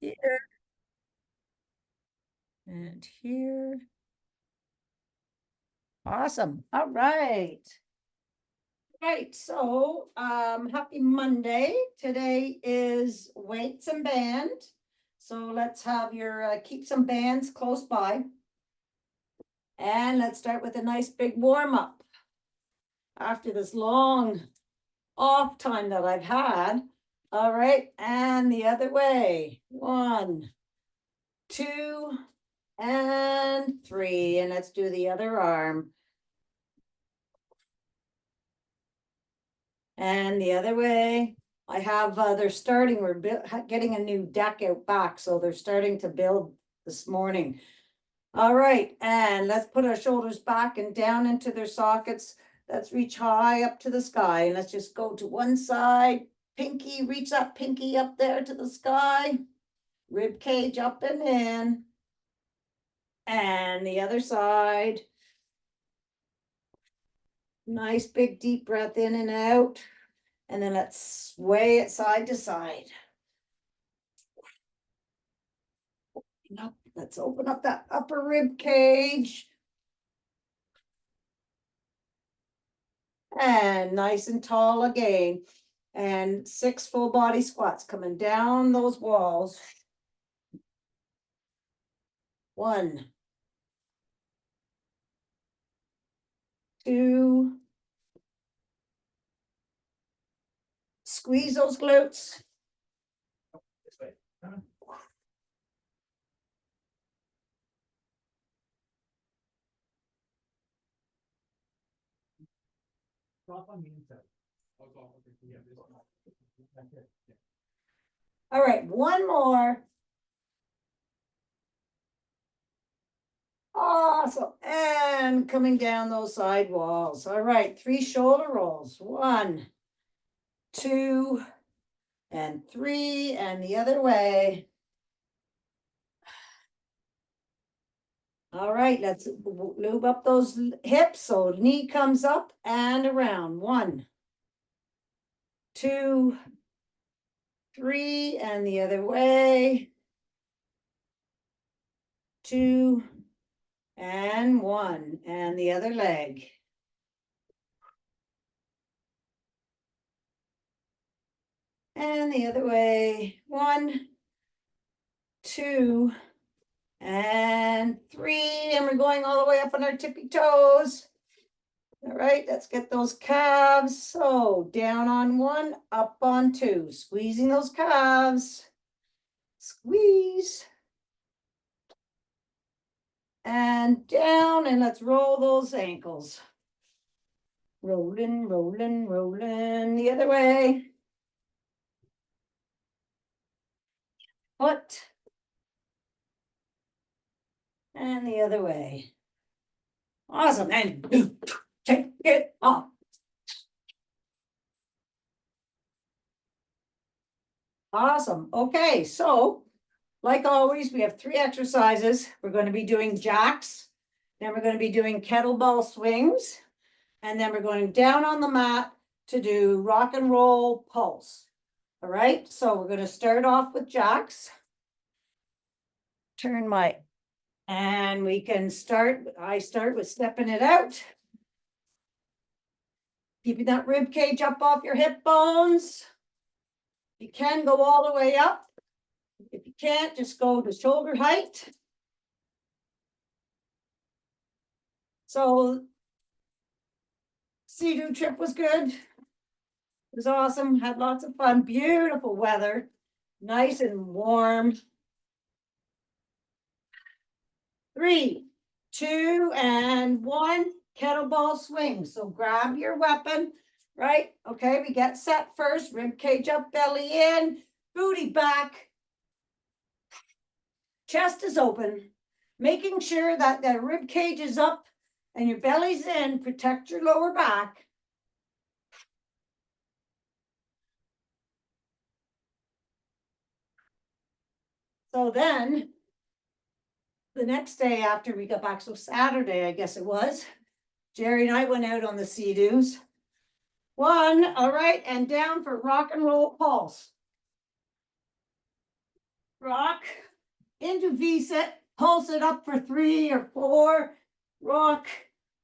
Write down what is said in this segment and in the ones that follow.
here and here. Awesome. All right. Right, so happy Monday. Today is weights and band. So let's have your keep some bands close by. And let's start with a nice big warm up. After this long off time that I've had. All right, and the other way. 1, 2, and 3. And let's do the other arm. And the other way. I have, they're starting, we're getting a new deck out back, so they're starting to build this morning. All right, and let's put our shoulders back and down into their sockets. Let's reach high up to the sky, and let's just go to one side. Pinky, reach that pinky up there to the sky. Rib cage up and in. And the other side. Nice big deep breath in and out. And then let's sway it side to side. Let's open up that upper rib cage. And nice and tall again. And 6 full body squats coming down those walls. 1, 2. Squeeze those glutes. This way. Drop on the inside. All right, one more. Awesome. And coming down those side walls. All right, 3 shoulder rolls. 1, 2, and 3, and the other way. All right, let's lube up those hips. So knee comes up and around. 1, 2, 3, and the other way. 2, and 1, and the other leg. And the other way. 1, 2, and 3, and we're going all the way up on our tippy toes. All right, let's get those calves. So down on 1, up on 2, squeezing those calves. Squeeze. And down, and let's roll those ankles. Rolling, rolling, rolling the other way. Foot. And the other way. Awesome. And take it off. Awesome. Okay, so like always, we have 3 exercises. We're going to be doing jacks, then we're going to be doing kettlebell swings, and then we're going down on the mat to do rock and roll pulse. All right, so we're going to start off with jacks. Turn my, and we can start, I start with stepping it out. Keeping that rib cage up off your hip bones. You can go all the way up. If you can't, just go to shoulder height. So Sea-Doo trip was good. It was awesome. Had lots of fun. Beautiful weather. Nice and warm. 3, 2, and 1. Kettlebell swing. So grab your weapon, right? Okay, we get set first. Rib cage up, belly in, booty back. Chest is open. Making sure that the rib cage is up and your belly's in. Protect your lower back. So then the next day after we got back, so Saturday, I guess it was, Jerry and I went out on the Sea-Doos. 1, all right, and down for rock and roll pulse. rock, into V-sit, pulse it up for 3 or 4, rock,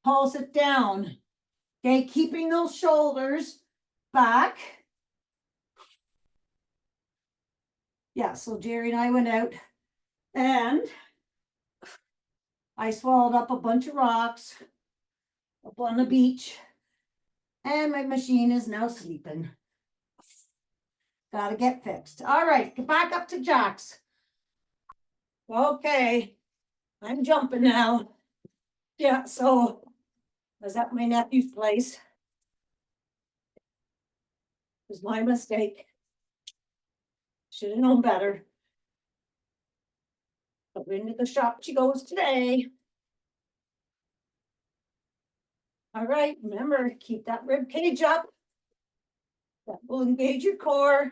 pulse it down. Okay, keeping those shoulders back. Yeah, so Jerry and I went out and I swallowed up a bunch of rocks up on the beach, and my machine is now sleeping. Gotta get fixed. All right, get back up to jacks. Okay, I'm jumping now. Yeah, so I was at my nephew's place. It was my mistake. Should have known better. But into the shop she goes today. All right, remember, keep that rib cage up. That will engage your core.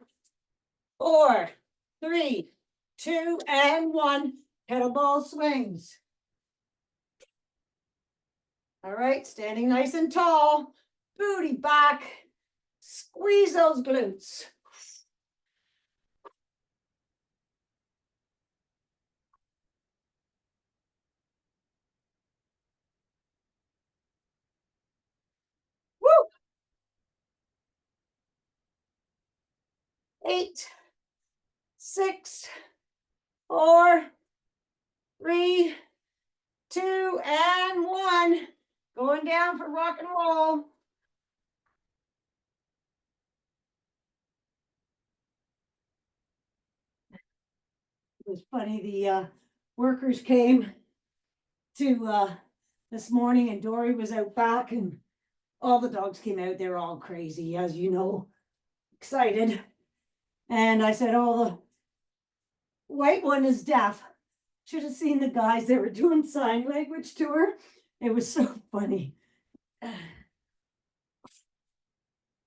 4, 3, 2, and 1. Kettlebell swings. All right, standing nice and tall. Booty back. Squeeze those glutes. Woo! 8, 6, 4, 3, 2, and 1. Going down for rock and roll. It was funny, the workers came to this morning and Dory was out back and all the dogs came out. They're all crazy, as you know, excited. And I said, oh, the white one is deaf. Should have seen the guys, they were doing sign language to her. It was so funny.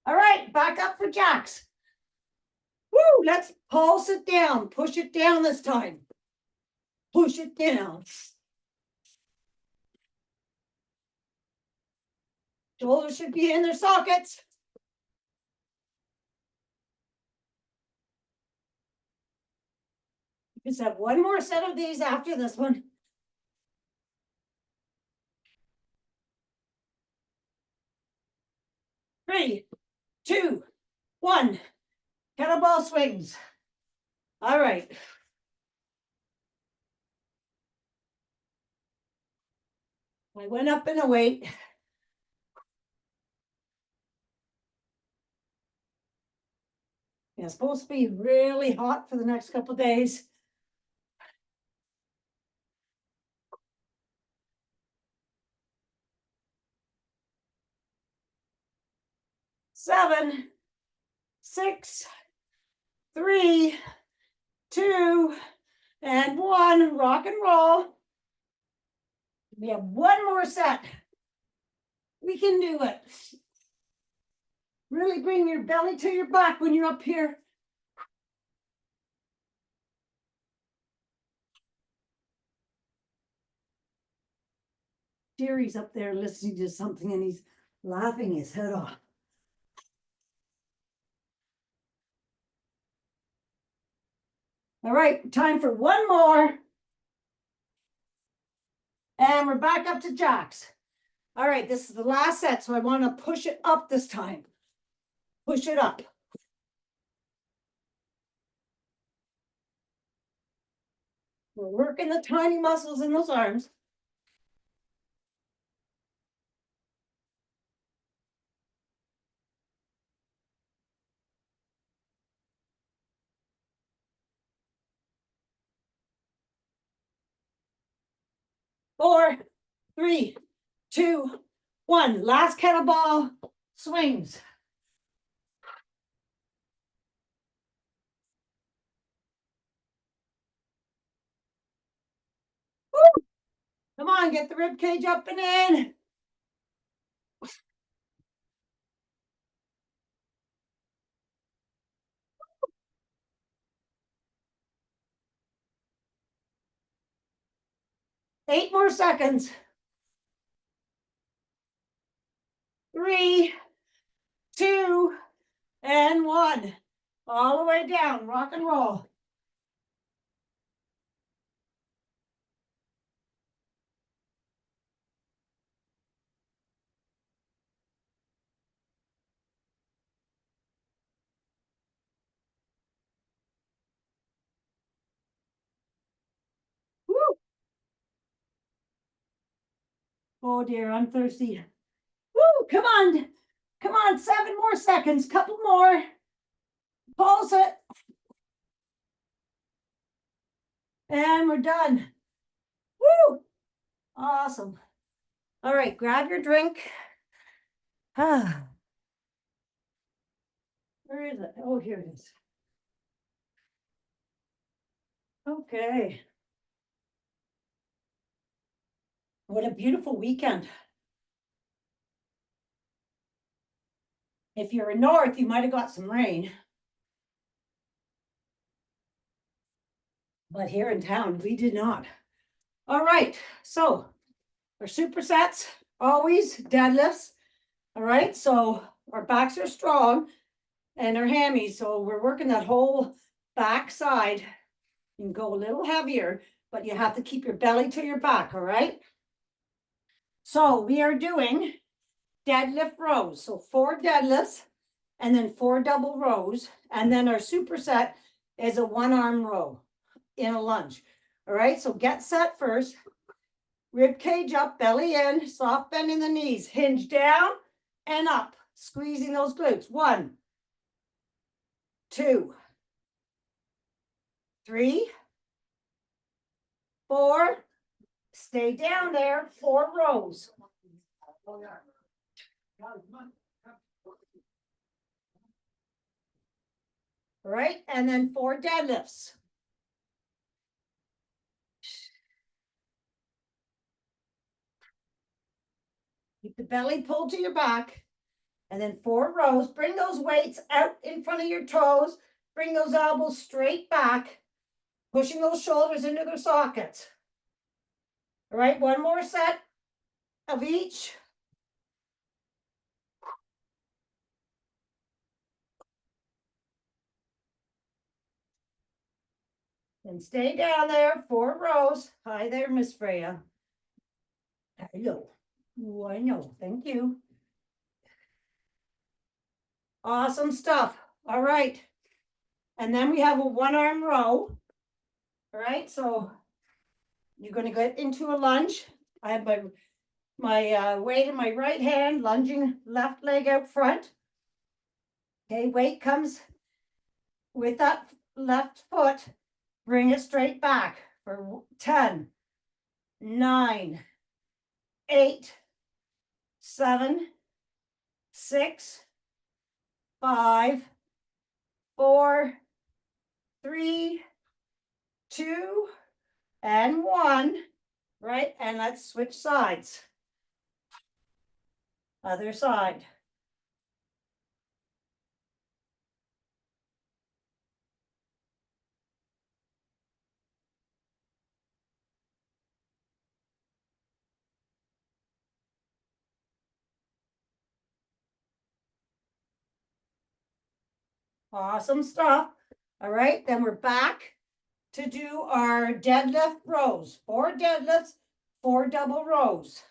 All right, back up for jacks. Woo, let's pulse it down. Push it down this time. Push it down. Shoulders should be in their sockets. Just have one more set of these after this one. Three, 2, 1. Kettlebell swings. All right. I went up in a weight. It's supposed to be really hot for the next couple of days. Seven, 6, 3, 2, and 1. Rock and roll. We have one more set. We can do it. Really bring your belly to your back when you're up here. Jerry's up there listening to something and he's laughing his head off. All right, time for one more. And we're back up to jacks. All right, this is the last set, so I want to push it up this time. Push it up. We're working the tiny muscles in those arms. Four, 3, 2, 1. Last kettlebell swings. Woo! Come on, get the rib cage up and in. Eight more seconds. 3, 2, and 1. All the way down, rock and roll. Oh dear, I'm thirsty. Woo, come on. Come on, 7 more seconds, couple more. Pulse it. And we're done. Woo! Awesome. All right, grab your drink. Ah. Where is it? Oh, here it is. Okay. What a beautiful weekend. If you're in north, you might have got some rain. But here in town, we did not. All right, so our supersets, always deadlifts. All right, so our backs are strong and our hammies. So we're working that whole back side. You can go a little heavier, but you have to keep your belly to your back, all right? So we are doing deadlift rows. So 4 deadlifts and then 4 double rows. And then our superset is a 1-arm row in a lunge. All right, so get set first. Rib cage up, belly in, soft bend in the knees, hinge down and up, squeezing those glutes. 1, 2, 3, 4. Stay down there, 4 rows. All right, and then 4 deadlifts. Keep the belly pulled to your back. And then 4 rows. Bring those weights out in front of your toes. Bring those elbows straight back. Pushing those shoulders into their sockets. All right, 1 more set of each. And stay down there, 4 rows. Hi there, Miss Freya. Hello. Oh, I know. Thank you. Awesome stuff. All right. And then we have a 1-arm row. All right, so you're going to get into a lunge. I have my weight in my right hand, lunging left leg out front. Okay, weight comes with that left foot. Bring it straight back for 10, 9, 8, 7, 6, 5, 4, 3, 2, and 1. Right, and let's switch sides. Other side. Awesome stuff. All right, then we're back to do our deadlift rows. 4 deadlifts, 4 double rows.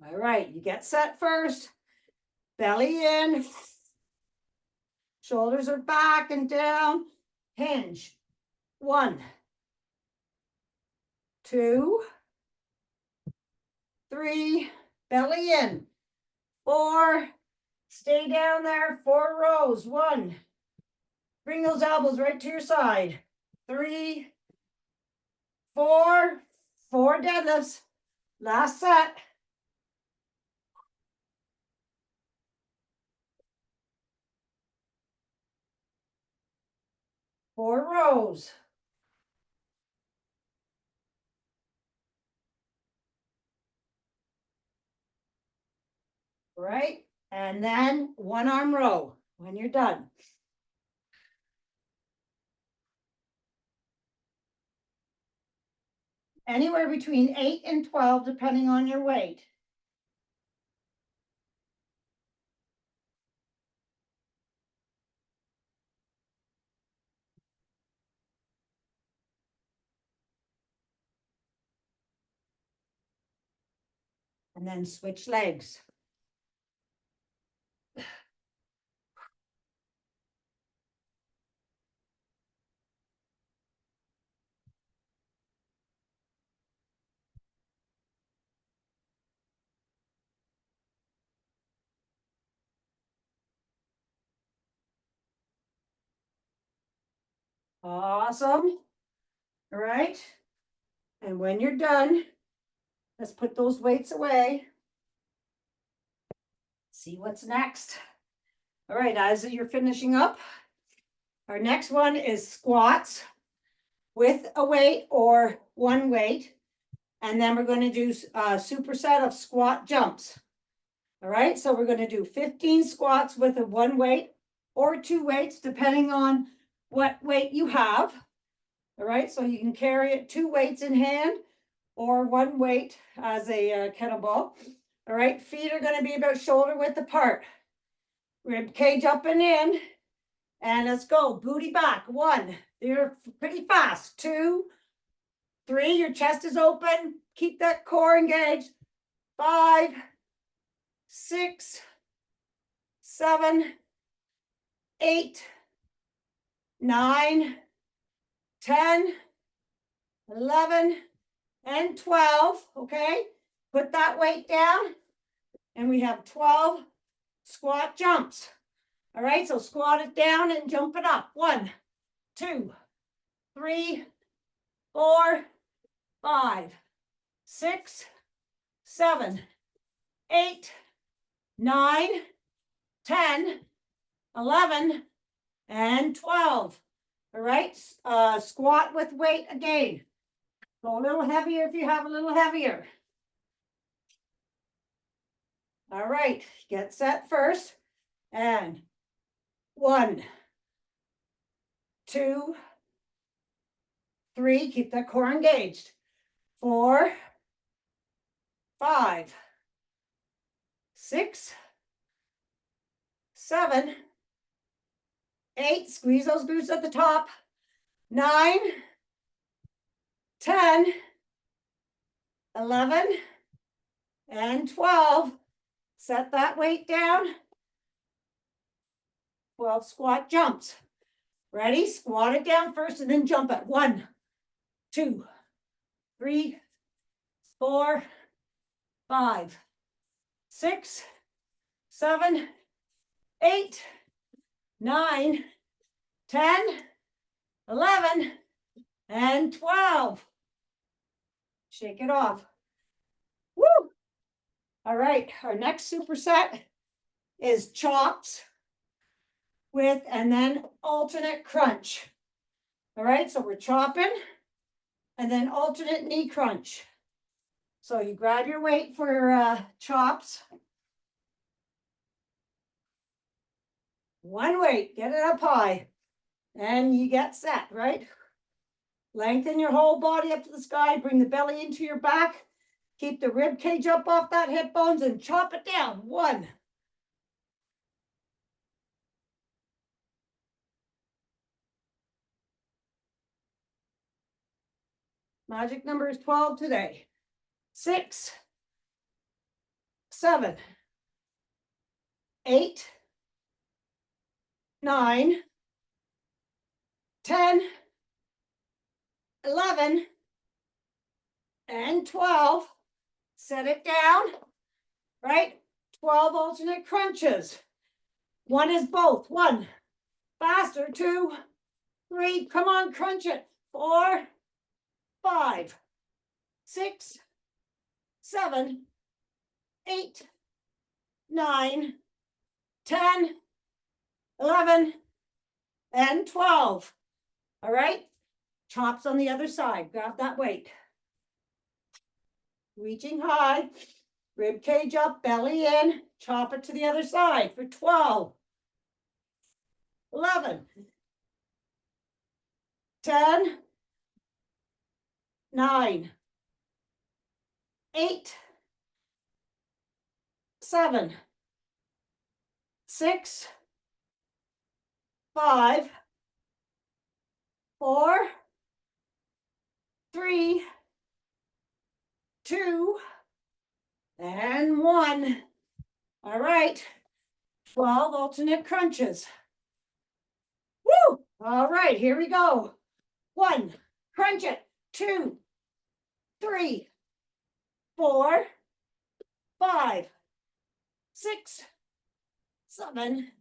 All right, you get set first. Belly in. Shoulders are back and down. Hinge. 1, 2, 3. Belly in. 4. Stay down there. 4 rows. 1. Bring those elbows right to your side. 3, 4. 4 deadlifts. Last set. Four rows. Right? And then 1-arm row when you're done. Anywhere between 8 and 12, depending on your weight. And then switch legs. Awesome. All right. And when you're done, let's put those weights away. See what's next. All right, as you're finishing up, our next one is squats with a weight or one weight. And then we're going to do a superset of squat jumps. All right, so we're going to do 15 squats with a one weight or two weights, depending on what weight you have. All right, so you can carry it two weights in hand or one weight as a kettlebell. All right, feet are going to be about shoulder width apart. Rib cage up and in. And let's go. Booty back. 1. You're pretty fast. 2, 3. Your chest is open. Keep that core engaged. 5, 6, 7, 8, 9, 10, 11, and 12. Okay. Put that weight down. And we have 12 squat jumps. All right. So squat it down and jump it up. 1, 2, 3, 4, 5, 6, 7, 8, 9, 10, 11, and 12. All right, squat with weight again. Go a little heavier if you have a little heavier. All right, get set first. And 1, 2, 3, keep that core engaged. 4, 5, 6, 7, 8, squeeze those glutes at the top. 9, 10, 11, and 12. Set that weight down. 12 squat jumps. Ready? Squat it down first and then jump it. 1, 2, 3, 4, 5, 6, 7, 8, 9, 10, 11, and 12. Shake it off. Woo! All right, our next superset is chops with and then alternate crunch. All right, so we're chopping and then alternate knee crunch. So you grab your weight for chops. One weight, get it up high, and you get set, right? Lengthen your whole body up to the sky, bring the belly into your back, keep the rib cage up off that hip bones and chop it down. 1. Magic number is 12 today. 6, 7, 8, 9, 10, 11, and 12. Set it down, right? 12 alternate crunches. 1 is both. 1, faster. 2, 3, come on, crunch it. 4, 5, 6, 7, 8, 9, 10, 11, and 12. All right, chops on the other side. Grab that weight. Reaching high, rib cage up, belly in, chop it to the other side for 12, 11, 10, 9, 8, 7, 6, 5, 4, 3, 2, and 1. All right, 12 alternate crunches. Woo! All right, here we go. 1, crunch it. 2, 3, 4, 5, 6, 7,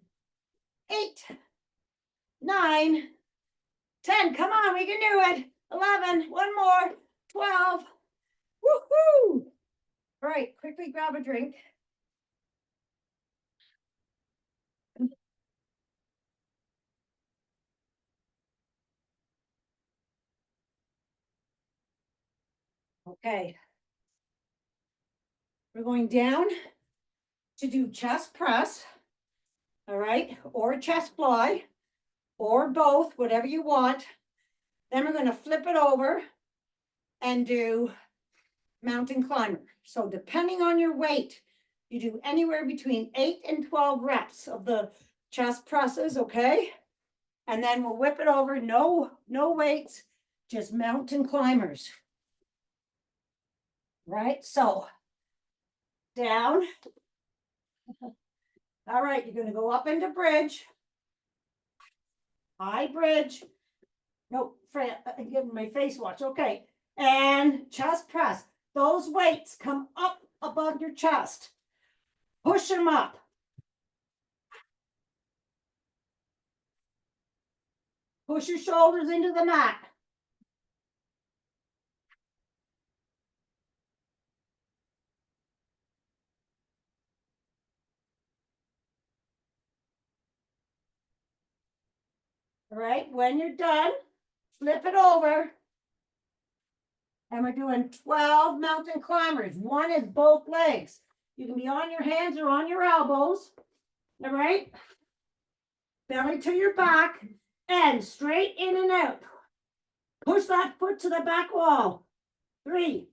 8, 9, 10, come on, we can do it. 11, one more, 12. Woohoo! All right, quickly grab a drink. Okay. We're going down to do chest press. All right, or chest fly, or both, whatever you want. Then we're going to flip it over and do mountain climber. So depending on your weight, you do anywhere between 8 and 12 reps of the chest presses, okay? And then we'll whip it over, no weights, just mountain climbers. Right, so down. All right, you're gonna go up into bridge. High bridge. Nope, Fran, I'm giving my face watch, okay. And chest press. Those weights come up above your chest. Push them up. Push your shoulders into the mat. All right, when you're done, flip it over. And we're doing 12 mountain climbers. One is both legs. You can be on your hands or on your elbows. All right. Belly to your back and straight in and out. Push that foot to the back wall. 3,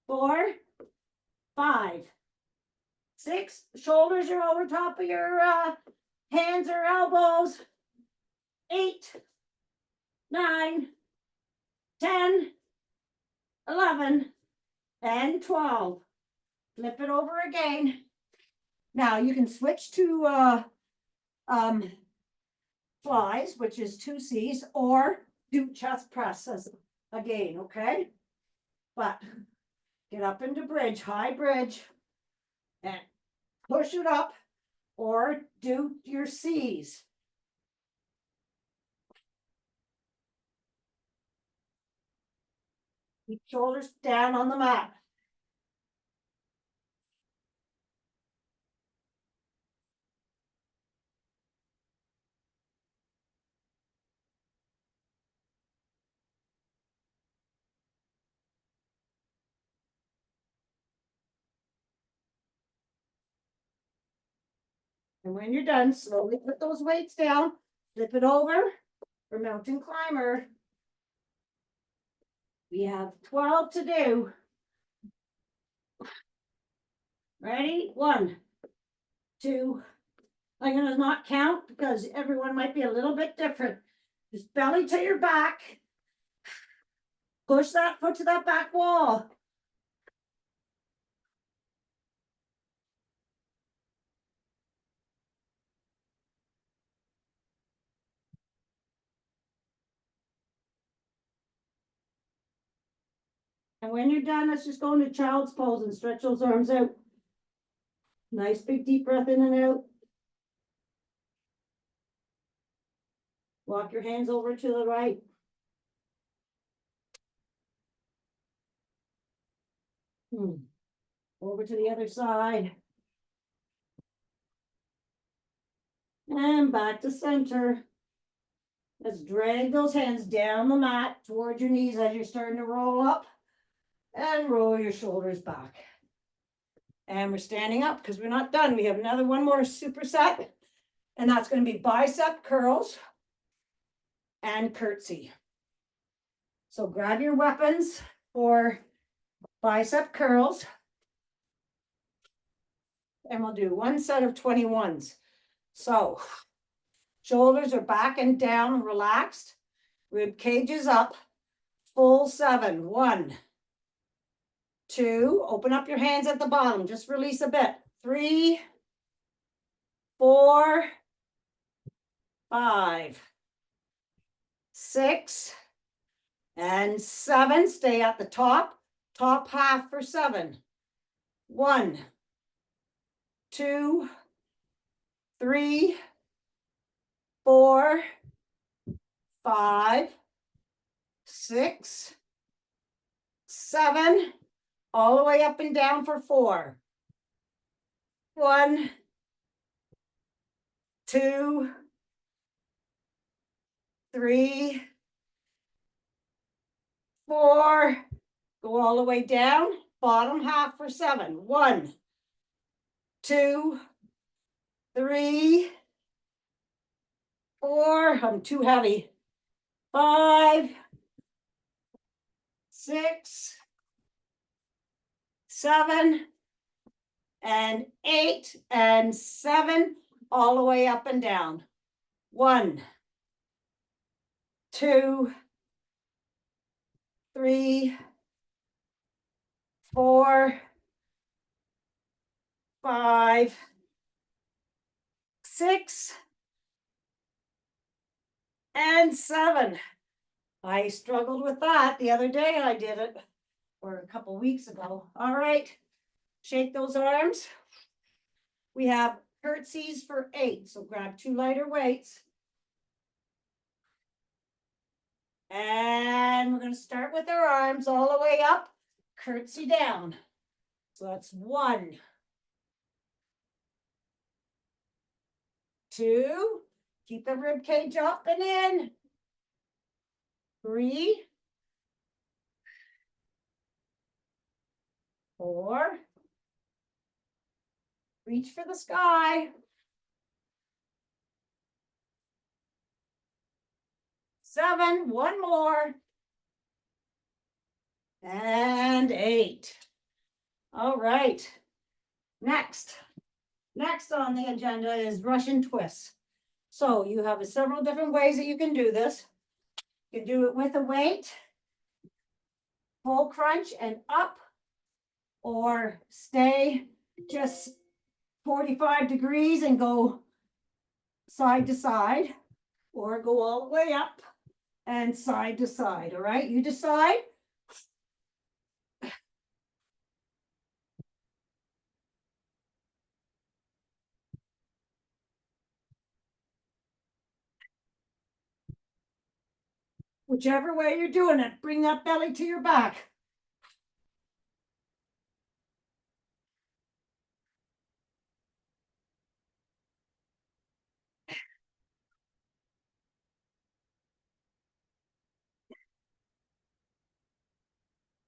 4, 5, 6. Shoulders are over top of your hands or elbows. 8, 9, 10, 11, and 12. Flip it over again. Now you can switch to flies, which is 2 C's, or do chest presses again, okay? But get up into bridge, high bridge, and push it up, or do your C's. Keep shoulders down on the mat. And when you're done, slowly put those weights down, flip it over for mountain climber. We have 12 to do. Ready? 1, 2. I'm going to not count because everyone might be a little bit different. Just belly to your back. Push that foot to that back wall. And when you're done, let's just go into child's pose and stretch those arms out. Nice big deep breath in and out. Walk your hands over to the right. Over to the other side. And back to center. Let's drag those hands down the mat towards your knees as you're starting to roll up. And roll your shoulders back. And we're standing up because we're not done. We have one more superset. And that's going to be bicep curls and curtsy. So grab your weapons for bicep curls. And we'll do one set of 21s. So shoulders are back and down, relaxed. Rib cage is up. Full 7. 1, 2. Open up your hands at the bottom. Just release a bit. 3, 4, 5, 6, and 7. Stay at the top. Top half for 7. 1, 2, 3, 4, 5, 6, 7, all the way up and down for 4. 1, 2, 3, 4, go all the way down, bottom half for 7. 1, 2, 3, 4, I'm too heavy. 5, 6, 7, and 8, and 7, all the way up and down. 1, 2, 3, 4, 5, 6, and 7. I struggled with that the other day. I did it, or a couple weeks ago. All right, shake those arms. We have curtsies for 8, so grab 2 lighter weights. And we're going to start with our arms all the way up, curtsy down. So that's 1, 2, keep the rib cage up and in. 3, 4, reach for the sky. 7, 1 more. And 8. All right. Next on the agenda is Russian twists. So you have several different ways that you can do this. You can do it with a weight, full crunch and up, or stay just 45 degrees and go side to side, or go all the way up and side to side. All right, you decide. Whichever way you're doing it, bring that belly to your back.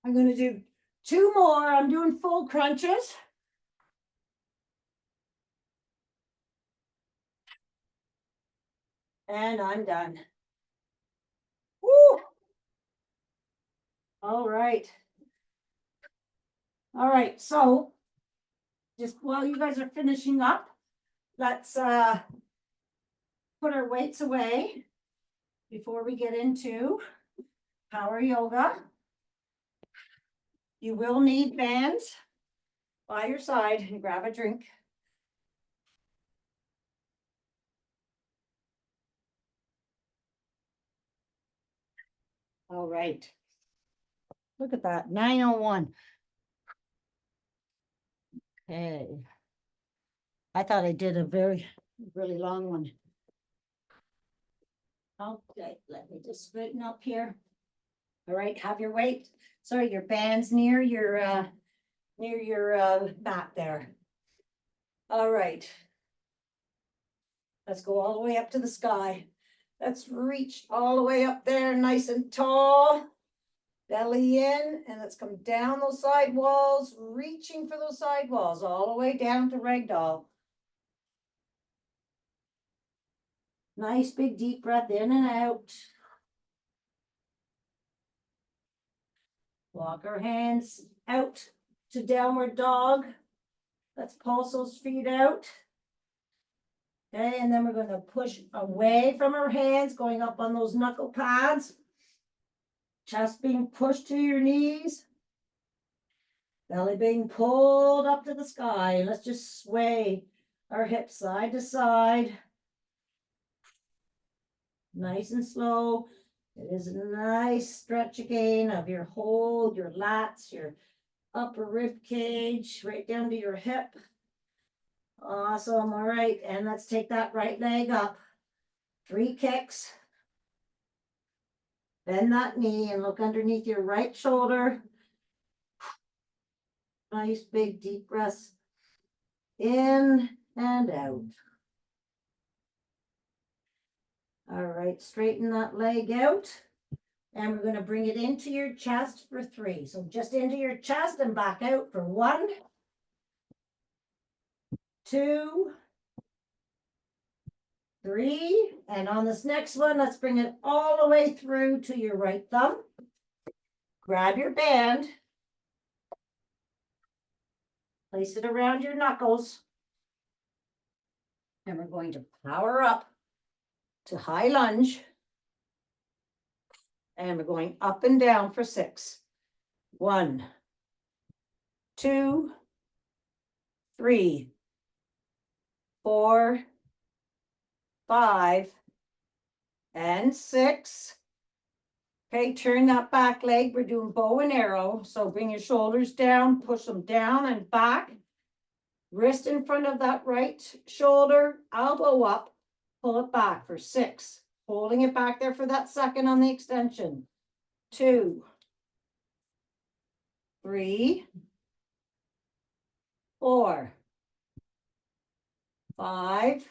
I'm going to do 2 more. I'm doing full crunches. And I'm done. Woo! All right. All right, so just while you guys are finishing up, let's put our weights away before we get into power yoga. You will need bands by your side, and grab a drink. All right. Look at that, 9:01. Okay. I thought I did a really long one. Okay, let me just straighten up here. All right, have your weight. Sorry, your bands near your mat there. All right. Let's go all the way up to the sky. Let's reach all the way up there, nice and tall. Belly in, and let's come down those side walls, reaching for those side walls, all the way down to ragdoll. Nice big deep breath in and out. Walk our hands out to downward dog. Let's pulse those feet out. Okay, and then we're going to push away from our hands, going up on those knuckle pads. Chest being pushed to your knees. Belly being pulled up to the sky. Let's just sway our hips side to side. Nice and slow. It is a nice stretch again of your your lats, your upper rib cage, right down to your hip. Awesome. All right. And let's take that right leg up. 3 kicks. Bend that knee and look underneath your right shoulder. Nice big deep breaths in and out. All right, straighten that leg out. And we're going to bring it into your chest for 3. So just into your chest and back out for 1, 2, 3. And on this next one, let's bring it all the way through to your right thumb. Grab your band. Place it around your knuckles. And we're going to power up to high lunge. And we're going up and down for 6. 1, 2, 3, 4, 5, and 6. Okay, turn that back leg. We're doing bow and arrow. So bring your shoulders down, push them down and back. Wrist in front of that right shoulder, elbow up, pull it back for 6. Holding it back there for that second on the extension. 2, 3, 4, 5,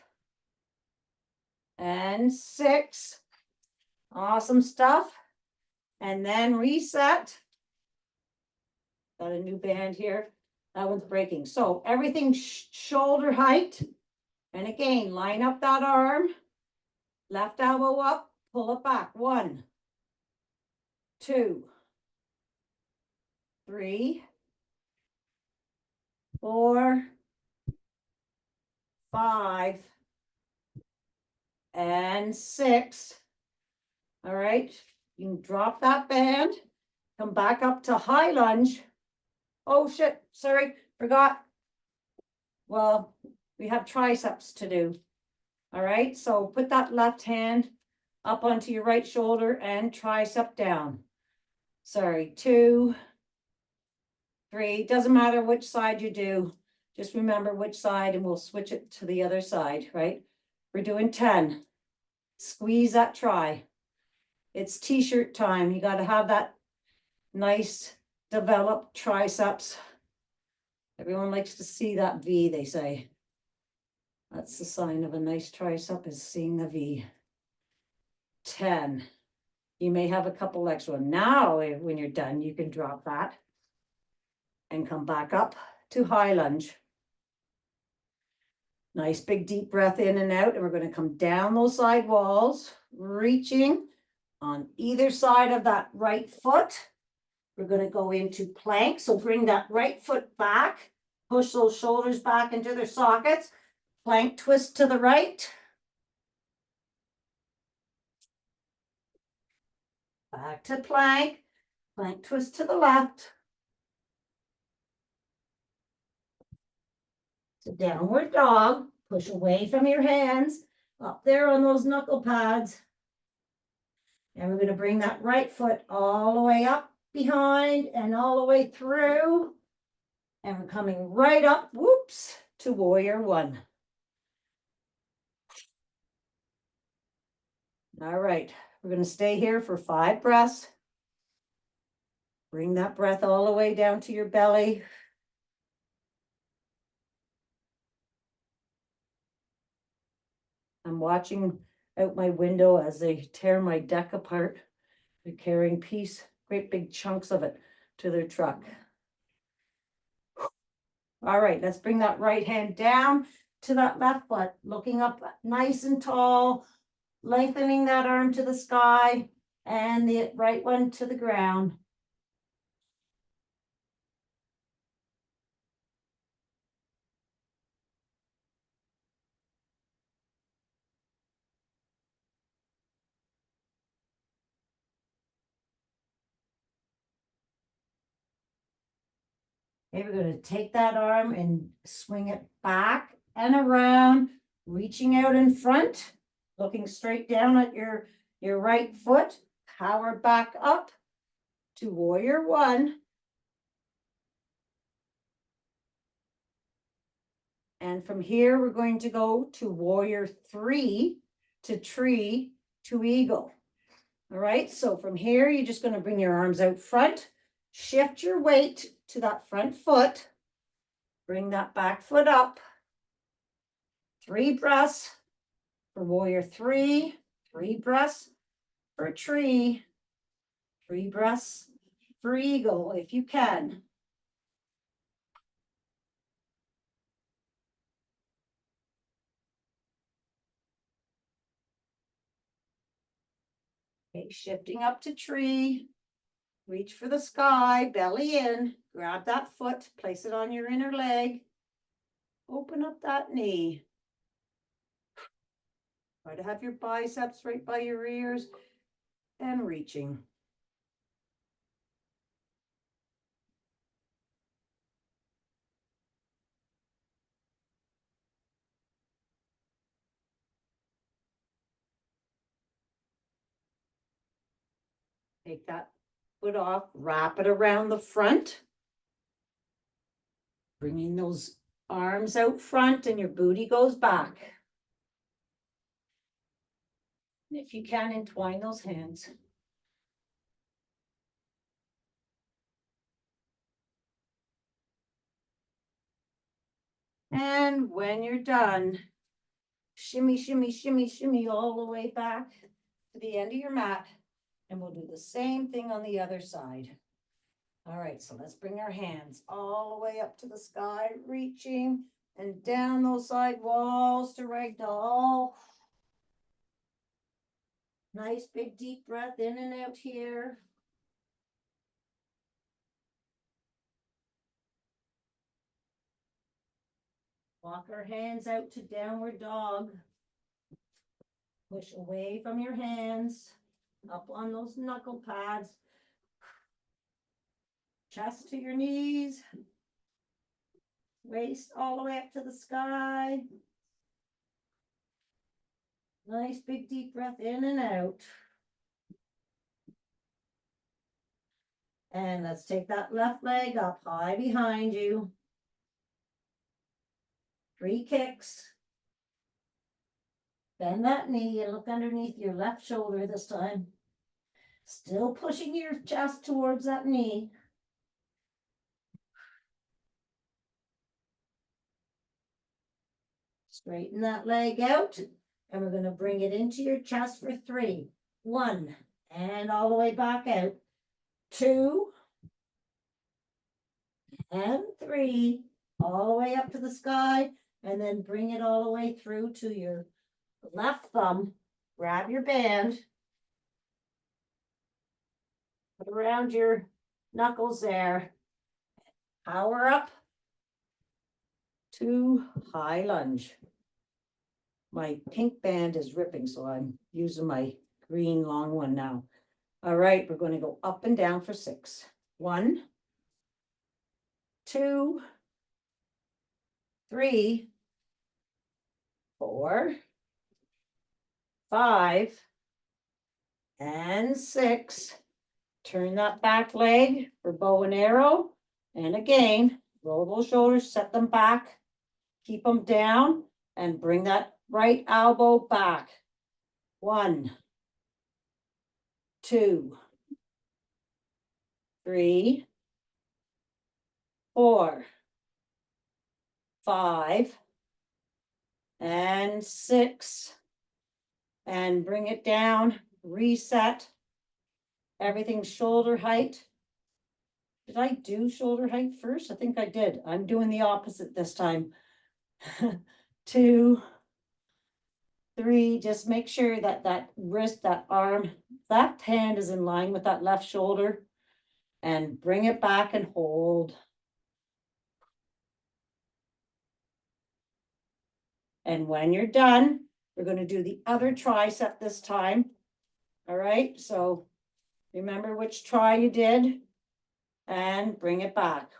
and 6. Awesome stuff. And then reset. Got a new band here. That one's breaking. So everything shoulder height. And again, line up that arm. Left elbow up, pull it back. 1, 2, 3, 4, 5, and 6. All right, you can drop that band, come back up to high lunge. Oh shit, sorry, forgot. Well, we have triceps to do. All right, so put that left hand up onto your right shoulder and tricep down. Sorry, 2, 3, doesn't matter which side you do. Just remember which side and we'll switch it to the other side, right? We're doing 10. Squeeze that tri. It's t-shirt time. You got to have that nice developed triceps. Everyone likes to see that V, they say. That's the sign of a nice tricep, is seeing the V. 10. You may have a couple extra. Now, when you're done, you can drop that and come back up to high lunge. Nice big deep breath in and out. And we're going to come down those side walls, reaching on either side of that right foot. We're going to go into plank. So bring that right foot back, push those shoulders back into their sockets. Plank twist to the right. Back to plank. Plank twist to the left. To downward dog. Push away from your hands. Up there on those knuckle pads. And we're going to bring that right foot all the way up behind and all the way through. And we're coming right up, whoops, to warrior 1. All right, we're going to stay here for 5 breaths. Bring that breath all the way down to your belly. I'm watching out my window as they tear my deck apart. They're carrying great big chunks of it to their truck. All right, let's bring that right hand down to that left foot, looking up nice and tall, lengthening that arm to the sky and the right one to the ground. Okay, we're going to take that arm and swing it back and around, reaching out in front, looking straight down at your right foot, power back up to warrior 1. And from here, we're going to go to warrior 3, to tree, to eagle. All right, so from here, you're just gonna bring your arms out front, shift your weight to that front foot, bring that back foot up. 3 breaths for warrior 3, 3 breaths for tree, 3 breaths for eagle, if you can. Okay, shifting up to tree, reach for the sky, belly in, grab that foot, place it on your inner leg, open up that knee. Try to have your biceps right by your ears and reaching. Take that foot off, wrap it around the front. Bringing those arms out front and your booty goes back. And if you can, entwine those hands. And when you're done, shimmy, shimmy, shimmy, shimmy all the way back to the end of your mat. And we'll do the same thing on the other side. All right, so let's bring our hands all the way up to the sky, reaching and down those side walls to ragdoll. Nice big deep breath in and out here. Walk our hands out to downward dog. Push away from your hands, up on those knuckle pads. Chest to your knees. Waist all the way up to the sky. Nice big deep breath in and out. And let's take that left leg up high behind you. 3 kicks. Bend that knee and look underneath your left shoulder this time. Still pushing your chest towards that knee. Straighten that leg out. And we're going to bring it into your chest for 3. 1. And all the way back out. 2. And 3. All the way up to the sky. And then bring it all the way through to your left thumb. Grab your band. Put around your knuckles there. Power up to high lunge. My pink band is ripping, so I'm using my green long one now. All right, we're going to go up and down for 6. 1, 2, 3, 4, 5, and 6. Turn that back leg for bow and arrow. And again, roll those shoulders, set them back, keep them down, and bring that right elbow back. 1, 2, 3, 4, 5, and 6. And bring it down, reset. Everything's shoulder height. Did I do shoulder height first? I think I did. I'm doing the opposite this time. 2, 3, just make sure that that wrist, that arm, left hand is in line with that left shoulder. And bring it back and hold. And when you're done, we're going to do the other tricep this time. All right, so remember which try you did and bring it back.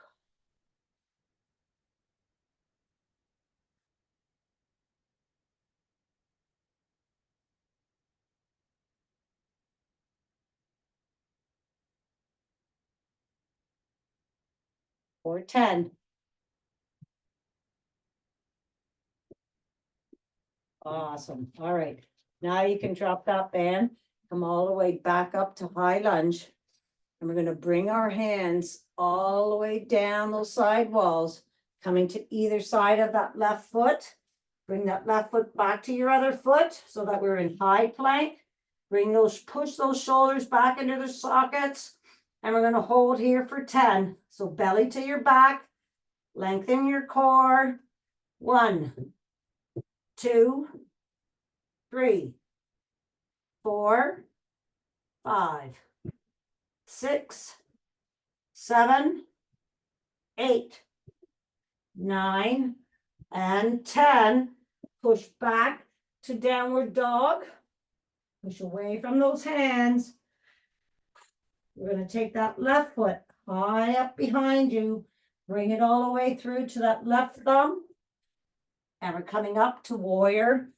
Or 10. Awesome. All right. Now you can drop that band. Come all the way back up to high lunge. And we're gonna bring our hands all the way down those side walls, coming to either side of that left foot. Bring that left foot back to your other foot so that we're in high plank. Push those shoulders back into the sockets. And we're gonna hold here for 10. So belly to your back, lengthen your core. 1, 2, 3, 4, 5, 6, 7, 8, 9, and 10. Push back to downward dog. Push away from those hands. We're going to take that left foot high up behind you. Bring it all the way through to that left thumb. And we're coming up to warrior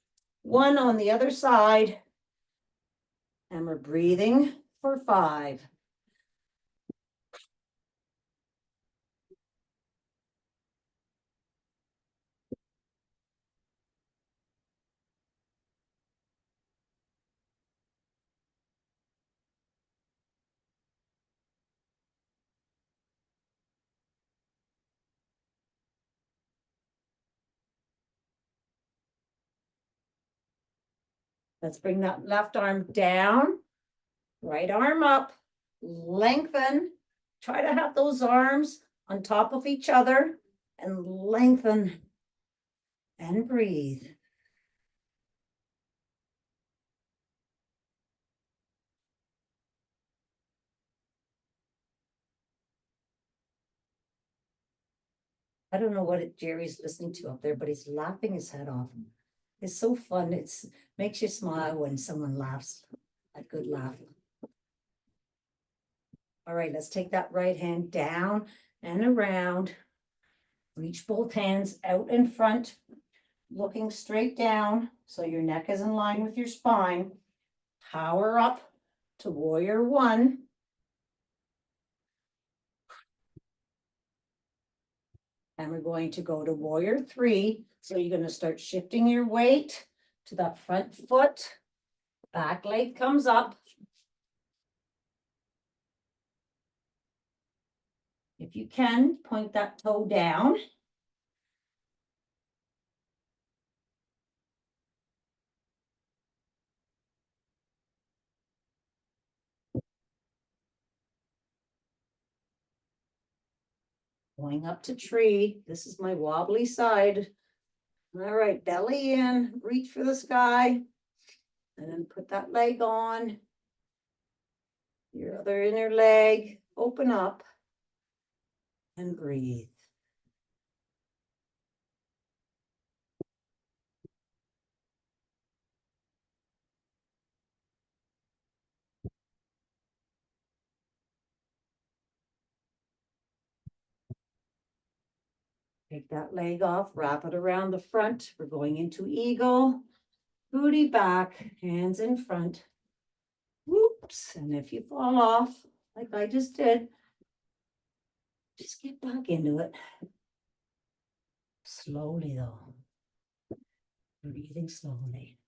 1 on the other side. And we're breathing for 5. Let's bring that left arm down, right arm up, lengthen. Try to have those arms on top of each other and lengthen and breathe. I don't know what Jerry's listening to up there, but he's laughing his head off. It's so fun. It's makes you smile when someone laughs. A good laugh. All right, let's take that right hand down and around. Reach both hands out in front, looking straight down so your neck is in line with your spine. Power up to warrior 1. And we're going to go to warrior 3. So you're going to start shifting your weight to that front foot. Back leg comes up. If you can, point that toe down. Going up to tree. This is my wobbly side. All right, belly in, reach for the sky. And then put that leg on. Your other inner leg, open up and breathe. Take that leg off, wrap it around the front. We're going into eagle, booty back, hands in front. Whoops, and if you fall off, like I just did, just get back into it. Slowly though, breathing slowly.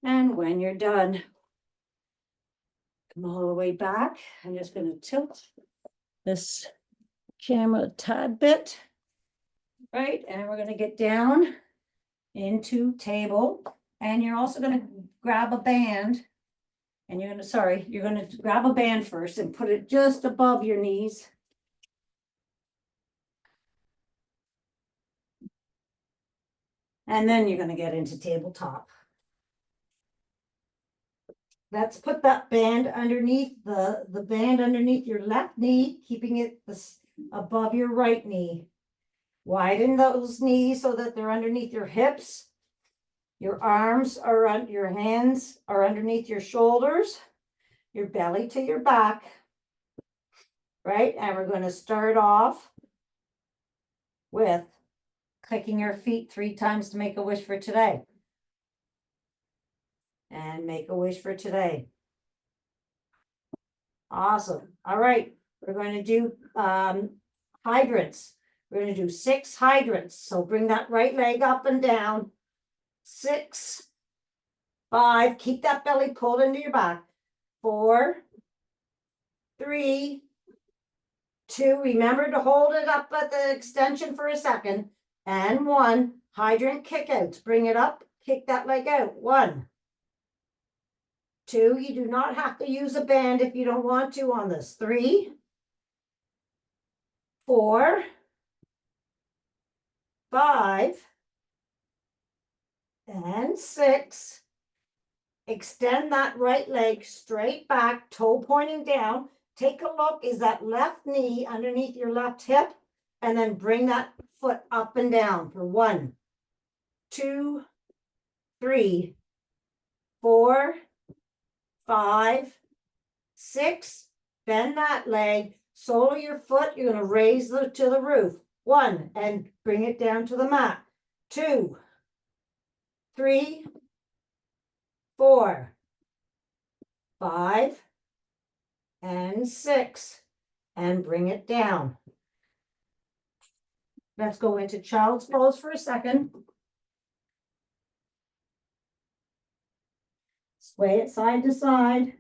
And when you're done, come all the way back. I'm just going to tilt this camera a tad bit, right? And we're going to get down into table. And you're also going to grab a band. And you're going to grab a band first and put it just above your knees. And then you're going to get into tabletop. Let's put that band underneath the band underneath your left knee, keeping it above your right knee. Widen those knees so that they're underneath your hips. Your arms are on your hands are underneath your shoulders, your belly to your back. Right? And we're going to start off with clicking your feet 3 times to make a wish for today. And make a wish for today. Awesome. All right. We're going to do hydrants. We're gonna do 6 hydrants, so bring that right leg up and down. 6, 5, keep that belly pulled into your back. 4, 3, 2, remember to hold it up at the extension for a second. And 1, hydrant kickouts, bring it up, kick that leg out. 1, 2, you do not have to use a band if you don't want to on this. 3, 4, 5, and 6. Extend that right leg straight back, toe pointing down. Take a look, is that left knee underneath your left hip? And then bring that foot up and down for 1, 2, 3, 4, 5, 6. Bend that leg, sole of your foot, you're gonna raise to the roof. 1, and bring it down to the mat. 2, 3, 4, 5, and 6, and bring it down. Let's go into child's pose for a second. Sway it side to side.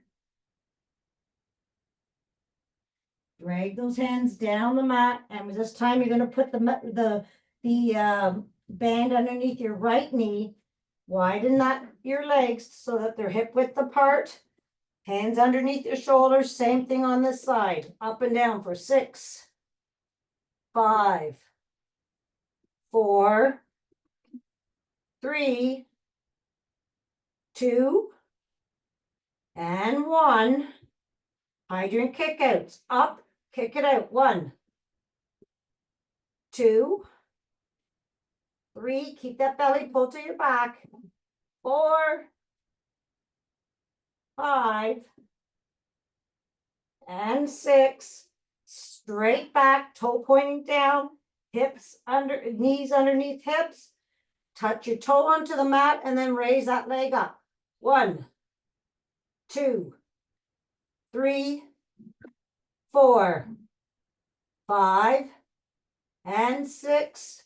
Drag those hands down the mat, and this time you're going to put the band underneath your right knee. Widen your legs so that they're hip width apart. Hands underneath your shoulders. Same thing on this side. Up and down for 6, 5, 4, 3, 2, and 1. Hydrant kickouts. Up, kick it out. 1, 2, 3. Keep that belly pulled to your back. 4, 5, and 6. Straight back, toe pointing down, knees underneath hips. Touch your toe onto the mat and then raise that leg up. 1, 2, 3, 4, 5, and 6.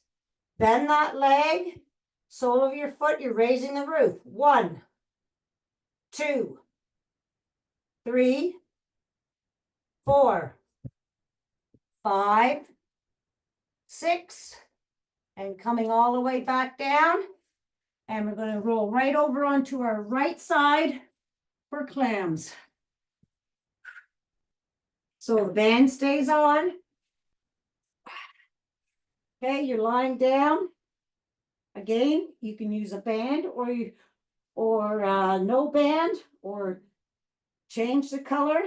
Bend that leg, sole of your foot, you're raising the roof. 1, 2, 3, 4, 5, 6, and coming all the way back down. And we're going to roll right over onto our right side for clams. So the band stays on. Okay, you're lying down. Again, you can use a band or no band, or change the color.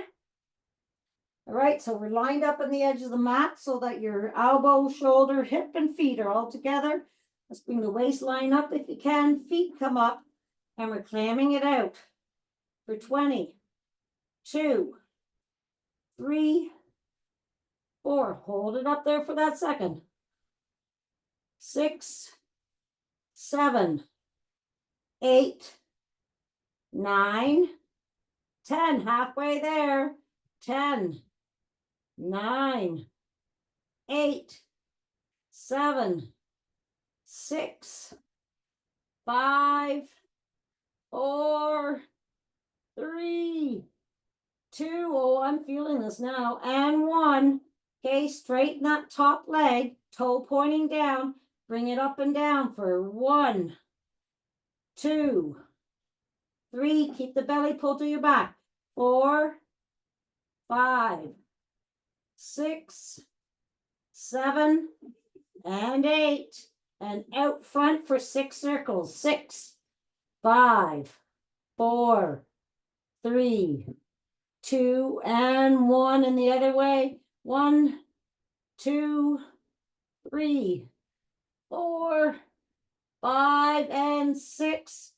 All right, so we're lined up on the edge of the mat so that your elbow, shoulder, hip, and feet are all together. Let's bring the waistline up if you can. Feet come up, and we're clamming it out for 20, 2, 3, 4. Hold it up there for that second. 6, 7, 8, 9, 10. Halfway there. 10, 9, 8, 7, 6, 5, 4, 3, 2. Oh, I'm feeling this now. And 1. Okay, straighten that top leg, toe pointing down. Bring it up and down for 1, 2, 3. Keep the belly pulled to your back. 4, 5, 6, 7, and 8. And out front for 6 circles. 6, 5, 4, 3, 2, and 1. And the other way. 1, 2, 3, 4, 5, and 6.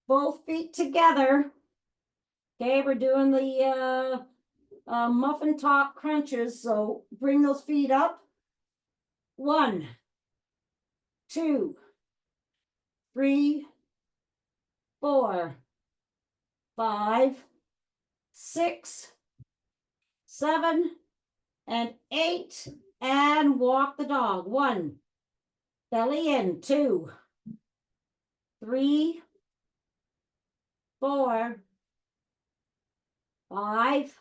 Both feet together. Okay, we're doing the muffin top crunches. So bring those feet up. 1, 2, 3, 4, 5, 6, 7, and 8. and walk the dog. 1, belly in. 2, 3, 4, 5,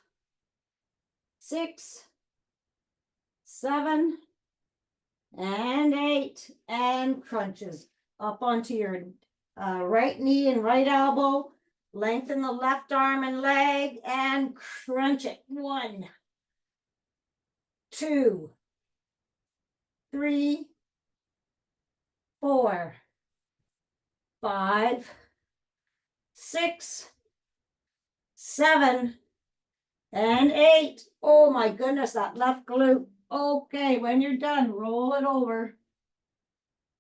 6, 7, and 8, and crunches up onto your right knee and right elbow. Lengthen the left arm and leg and crunch it. 1, 2, 3, 4, 5, 6, 7, and 8. Oh my goodness, that left glute. Okay, when you're done, roll it over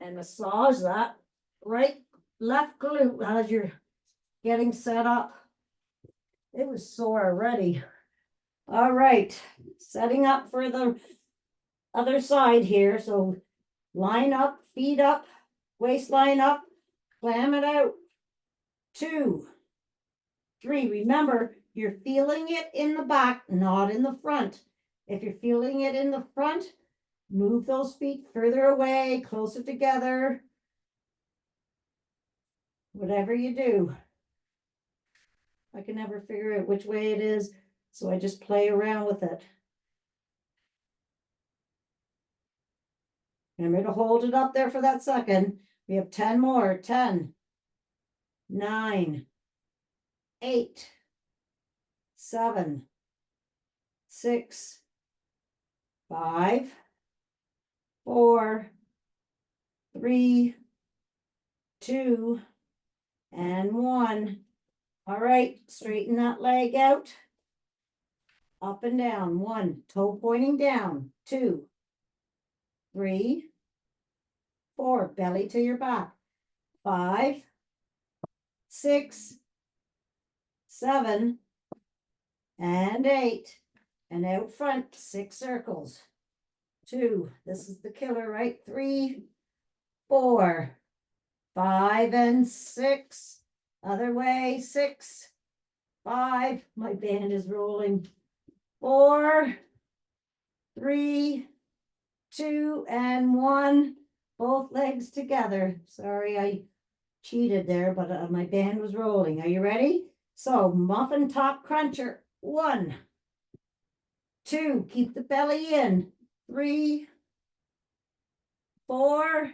and massage that left glute as you're getting set up. It was sore already. All right, setting up for the other side here. So line up, feet up, waistline up, clam it out. 2, 3. Remember, you're feeling it in the back, not in the front. If you're feeling it in the front, move those feet further away, closer together. Whatever you do. I can never figure out which way it is, so I just play around with it. Remember to hold it up there for that second. We have 10 more. 10, 9, 8, 7, 6, 5, 4, 3, 2, and 1. All right, straighten that leg out. Up and down. 1, toe pointing down. 2, 3, 4, belly to your back. 5, 6, 7, and 8. And out front, 6 circles. 2, this is the killer, right? 3, 4, 5, and 6. Other way, 6, 5. My band is rolling. 4, 3, 2, and 1. Both legs together. Sorry, I cheated there, but my band was rolling. Are you ready? So, muffin top cruncher. 1, 2, keep the belly in. 3, 4,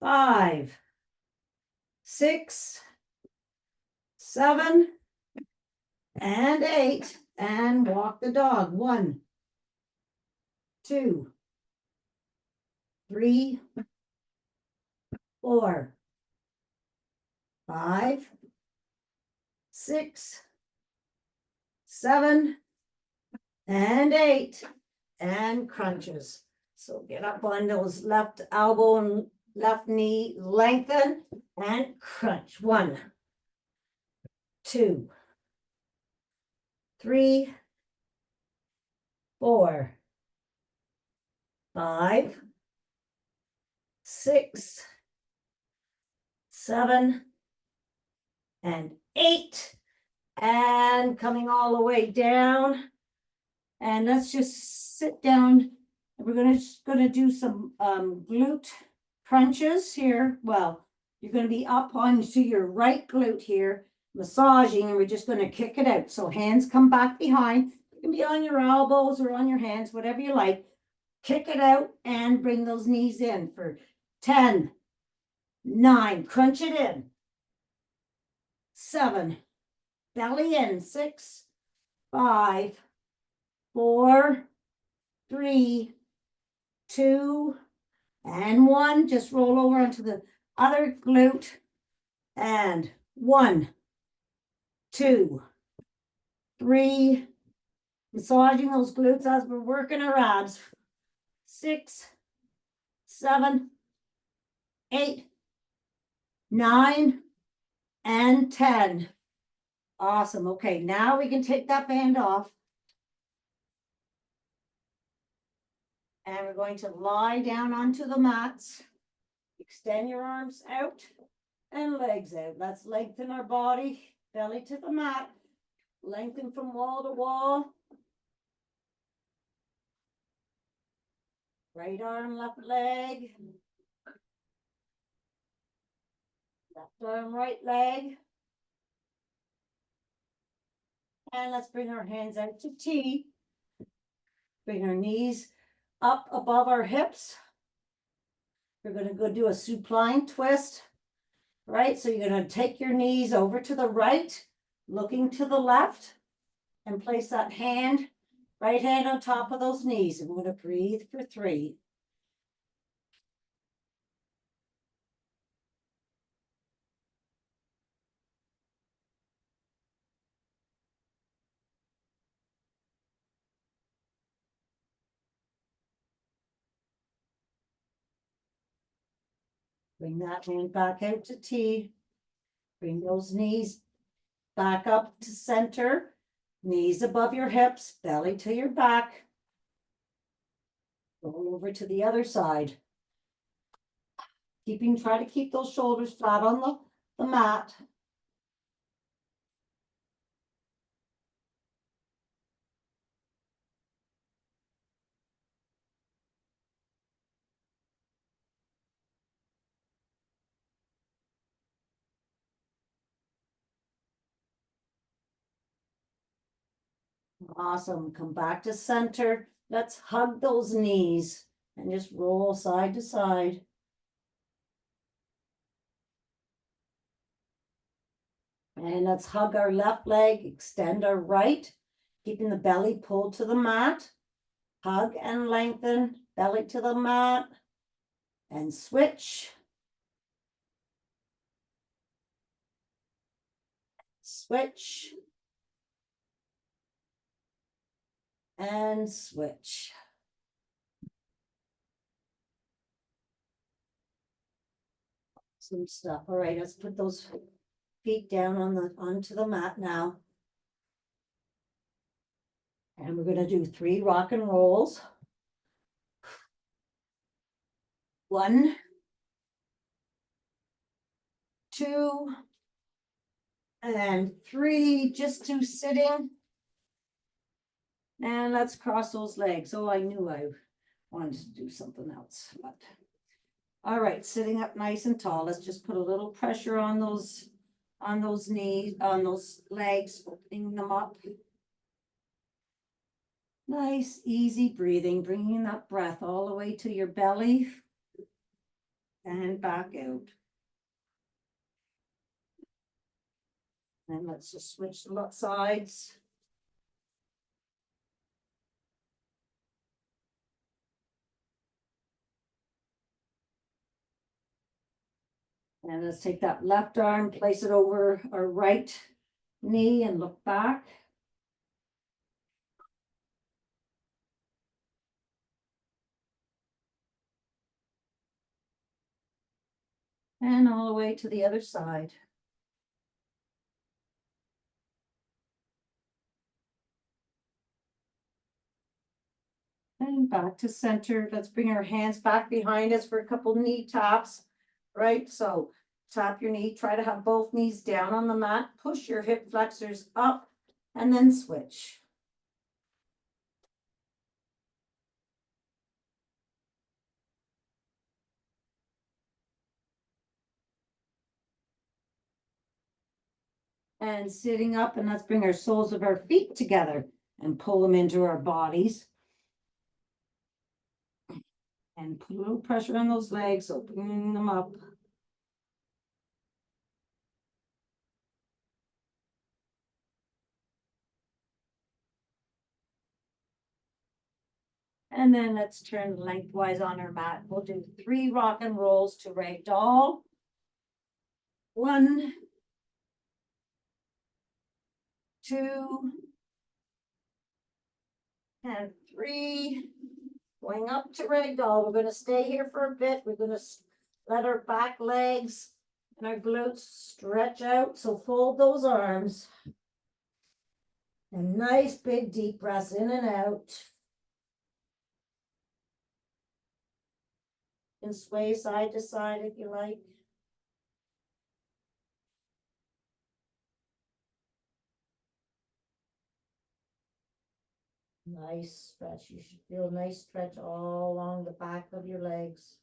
5, 6, 7, and 8. And walk the dog. 1, 2, 3, 4, 5, 6, 7, and 8. And crunches. So get up on those left elbow and left knee, lengthen and crunch. 1, 2, 3, 4, 5, 6, 7, and 8. And coming all the way down. And let's just sit down. We're gonna do some glute crunches here. Well, you're gonna be up onto your right glute here, massaging, and we're just gonna kick it out. So hands come back behind. You can be on your elbows or on your hands, whatever you like. Kick it out and bring those knees in for 10, 9, crunch it in. 7, belly in. 6, 5, 4, 3, 2, and 1. Just roll over onto the other glute. And 1, 2, 3. Massaging those glutes as we're working our abs. 6, 7, 8, 9, and 10. Awesome. Okay, now we can take that band off. And we're going to lie down onto the mats. Extend your arms out and legs out. Let's lengthen our body, belly to the mat. Lengthen from wall to wall. Right arm, left leg. Left arm, right leg. And let's bring our hands out to T. Bring our knees up above our hips. We're gonna go do a supine twist, right? So you're gonna take your knees over to the right, looking to the left, and place that hand, right hand on top of those knees. And we're gonna breathe for 3. Bring that hand back out to T. Bring those knees back up to center. Knees above your hips, belly to your back. Roll over to the other side. Try to keep those shoulders flat on the mat. Awesome. Come back to center. Let's hug those knees and just roll side to side. And let's hug our left leg, extend our right, keeping the belly pulled to the mat. Hug and lengthen, belly to the mat, and switch. Switch. And switch. Some stuff. All right, let's put those feet down onto the mat now. And we're gonna do 3 rock and rolls. 1, 2, and 3, just 2 sitting. And let's cross those legs. Oh, I knew I wanted to do something else, but. All right, sitting up nice and tall. Let's just put a little pressure on those knees, on those legs, opening them up. Nice, easy breathing, bringing that breath all the way to your belly and back out. And let's just switch the sides. And let's take that left arm, place it over our right knee and look back. And all the way to the other side. And back to center. Let's bring our hands back behind us for a couple knee taps, right? So tap your knee, try to have both knees down on the mat, push your hip flexors up, and then switch. And sitting up, and let's bring our soles of our feet together and pull them into our bodies. And put a little pressure on those legs, opening them up. And then let's turn lengthwise on our mat. We'll do 3 rock and rolls to ragdoll. 1, 2, and 3. Going up to ragdoll. We're going to stay here for a bit. We're going to let our back legs and our glutes stretch out. So fold those arms. And nice big deep breaths in and out. And sway side to side if you like. Nice stretch. You should feel a nice stretch all along the back of your legs.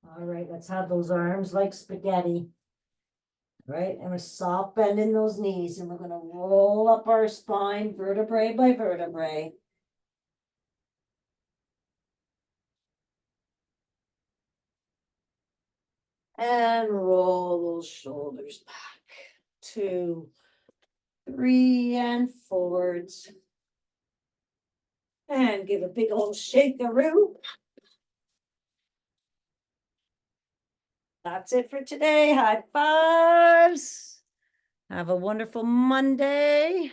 All right, let's have those arms like spaghetti. Right, and we're soft bending those knees, and we're gonna roll up our spine vertebrae by vertebrae. And roll those shoulders back. 2, 3, and forwards. And give a big old shake-a-roo. That's it for today. High fives. Have a wonderful Monday.